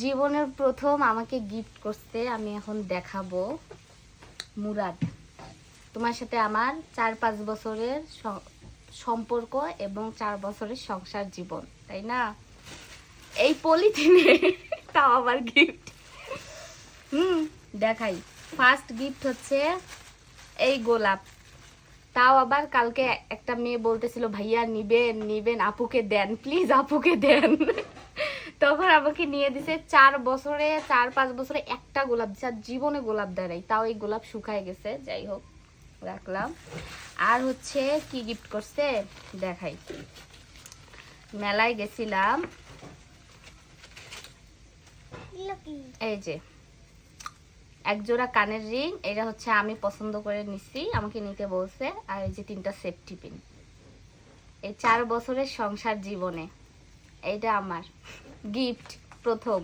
জীবনের প্রথম আমাকে গিফট করতে আমি এখন দেখাবো মুরাদ। তোমার সাথে আমার 4-5 বছরের সম্পর্ক এবং 4 বছরের সংসার জীবন, তাই না? এই পলিথিনে তাও আবার গিফট। দেখাই। ফার্স্ট গিফট হচ্ছে এই গোলাপ। তাও আবার কালকে একটা মেয়ে বলতেছিল ভাইয়া নিবেন নিবেন, আপুকে দেন প্লিজ, আপুকে দেন। তখন আমাকে নিয়ে দিছে 4-5 বছরে একটা গোলাপ দিছে, আর জীবনে গোলাপ দেয় নাই। তাও এই গোলাপ শুকায় গেছে, যাই হোক রাখলাম। আর হচ্ছে কি গিফট করছে দেখাই। মেলায় গেছিলাম, এই যে একজোড়া কানের রিং, এটা হচ্ছে আমি পছন্দ করে নিছি, আমাকে নিতে বলছে। আর এই যে 3টা সেফটি পিন। এই 4 বছরের সংসার জীবনে এইটা আমার গিফট প্রথম।